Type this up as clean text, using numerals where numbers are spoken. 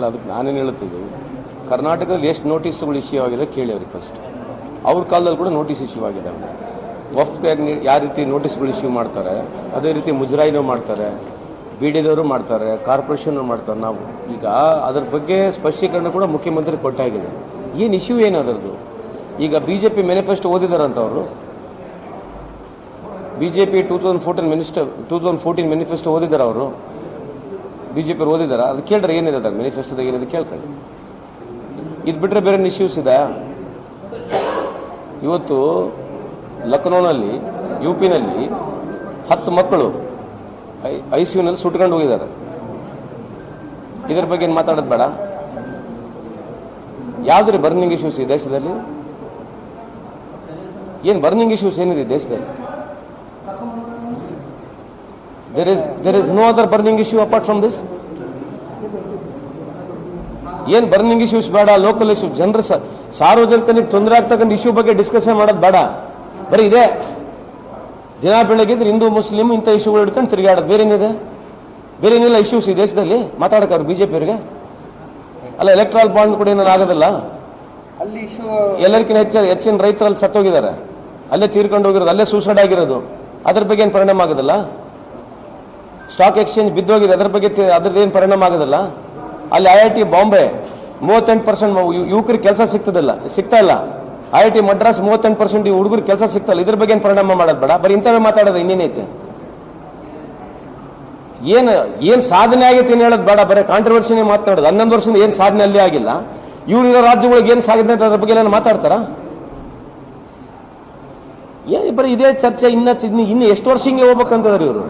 ಅದಕ್ಕೆ ನಾನೇನು ಹೇಳುತ್ತಿದ್ದು, ಕರ್ನಾಟಕದಲ್ಲಿ ಎಷ್ಟು ನೋಟಿಸ್ಗಳು ಇಶ್ಯೂ ಆಗಿದೆ ಕೇಳಿ ಅವ್ರಿಗೆ ಫಸ್ಟ್. ಅವ್ರ ಕಾಲದಲ್ಲಿ ಕೂಡ ನೋಟಿಸ್ ಇಶ್ಯೂ ಆಗಿದೆ. ವಫ್ಗೆ ಯಾವ ರೀತಿ ನೋಟಿಸ್ಗಳು ಇಶ್ಯೂ ಮಾಡ್ತಾರೆ, ಅದೇ ರೀತಿ ಮುಜರಾಯಿನೂ ಮಾಡ್ತಾರೆ, ಬಿಡಿದವರು ಮಾಡ್ತಾರೆ, ಕಾರ್ಪೊರೇಷನ್ ಮಾಡ್ತಾರೆ. ನಾವು ಈಗ ಅದರ ಬಗ್ಗೆ ಸ್ಪಷ್ಟೀಕರಣ ಕೂಡ ಮುಖ್ಯಮಂತ್ರಿ ಕೊಟ್ಟಾಗಿದೆ. ಏನು ಇಶ್ಯೂ ಏನು ಅದರದ್ದು? ಈಗ BJP ಮ್ಯಾನಿಫೆಸ್ಟೋ ಓದಿದಾರಂತ ಅವರು, BJP 2014 ಮ್ಯಾನಿಫೆಸ್ಟೋ ಓದಿದಾರ ಅವರು, BJP ಓದಿದಾರ? ಅದು ಕೇಳ್ರೆ ಏನಿದೆ ಅದ್ರ ಮ್ಯಾನಿಫೆಸ್ಟೋದಾಗ ಏನಿದೆ ಕೇಳ್ಕೊಳ್ಳಿ. ಇದು ಬಿಟ್ಟರೆ ಬೇರೆ ಇಶ್ಯೂಸ್ ಇದೆ. ಇವತ್ತು ಲಕ್ನೋನಲ್ಲಿ UPನಲ್ಲಿ 10 ಮಕ್ಕಳು ICUನಲ್ಲಿ ಸುಟ್ಕೊಂಡು ಹೋಗಿದ್ದಾರೆ. ಇದರ ಬಗ್ಗೆ ಏನು ಮಾತಾಡೋದು ಬೇಡ? ಯಾವುದ್ರಿ ಬರ್ನಿಂಗ್ ಇಶ್ಯೂಸ್ ಈ ದೇಶದಲ್ಲಿ? ಏನು ಬರ್ನಿಂಗ್ ಇಶ್ಯೂಸ್ ಏನಿದೆ ದೇಶದಲ್ಲಿ? there is no other burning issue apart from this. ಏನು ಬರ್ನಿಂಗ್ ಇಶ್ಯೂಸ್ ಬೇಡ, ಲೋಕಲ್ ಇಶ್ಯೂ, ಜನರ ಸಾರ್ವಜನಿಕನಿಗೆ ತೊಂದರೆ ಆಗ್ತಕ್ಕಂಥ ಇಶ್ಯೂ ಬಗ್ಗೆ ಡಿಸ್ಕಷನ್ ಮಾಡೋದು ಬೇಡ. ಬರೀ ಇದೆ ದಿನ ಬೆಳಗ್ಗಿದ್ರೆ ಹಿಂದೂ ಮುಸ್ಲಿಂ ಇಂಥ ಇಶ್ಯೂಗಳು ಹಿಡ್ಕೊಂಡು ತಿರುಗಾಡೋದು. ಬೇರೇನಿದೆ? ಬೇರೇನಿಲ್ಲ ಇಶ್ಯೂಸ್ ಈ ದೇಶದಲ್ಲಿ ಮಾತಾಡೋಕೆ BJP ಅವರಿಗೆ? ಅಲ್ಲ, ಎಲೆಕ್ಟ್ರಲ್ ಬಾಂಡ್ ಕೂಡ ಏನಾರು ಆಗೋದಿಲ್ಲ. ಅಲ್ಲಿ ಇಶ್ಯೂ ಎಲ್ಲರಿಗಿಂತ ಹೆಚ್ಚಿನ ರೈತರಲ್ಲಿ ಸತ್ತೋಗಿದ್ದಾರೆ, ಅಲ್ಲೇ ತೀರ್ಕೊಂಡು ಹೋಗಿರೋದು, ಅಲ್ಲೇ ಸೂಸೈಡ್ ಆಗಿರೋದು. ಅದ್ರ ಬಗ್ಗೆ ಏನು ಪರಿಣಾಮ ಆಗೋದಿಲ್ಲ? ಸ್ಟಾಕ್ ಎಕ್ಸ್ಚೇಂಜ್ ಬಿದ್ದೋಗಿದೆ, ಅದ್ರ ಬಗ್ಗೆ ಅದ್ರದ್ದು ಏನು ಪರಿಣಾಮ ಆಗೋದಿಲ್ಲ? ಅಲ್ಲಿ IIT ಬಾಂಬೆ 38% ಯುವಕರಿಗೆ ಕೆಲಸ ಸಿಗ್ತಾ ಇಲ್ಲ. IIT ಮಡ್ರಾಸ್ 38% ಹುಡುಗರಿಗೆ ಕೆಲಸ ಸಿಗ್ತಲ್ಲ. ಇದ್ರ ಬಗ್ಗೆ ಏನು ಪರಿಣಾಮ ಮಾಡೋದು ಬೇಡ? ಬರೀ ಇಂಥವೇ ಮಾತಾಡೋದು, ಇನ್ನೇನೈತೆ? ಏನು ಸಾಧನೆ ಆಗೈತೆ ಏನು ಹೇಳೋದು ಬೇಡ, ಬರೀ ಕಾಂಟ್ರವರ್ಸಿನೇ ಮಾತನಾಡೋದು. 11 ವರ್ಷದಿಂದ ಏನು ಸಾಧನೆ ಅಲ್ಲಿ ಆಗಿಲ್ಲ, ಇವ್ರಿರೋ ರಾಜ್ಯಗಳಿಗೆ ಏನು ಸಾಧನೆ ಅಂತ ಅದ್ರ ಬಗ್ಗೆ ಎಲ್ಲ ಮಾತಾಡ್ತಾರ? ಬರೀ ಇದೇ ಚರ್ಚೆ. ಇನ್ನು ಎಷ್ಟು ವರ್ಷ ಹಿಂಗೆ ಹೋಗ್ಬೇಕಂತಂದ್ರೆ ಇವರು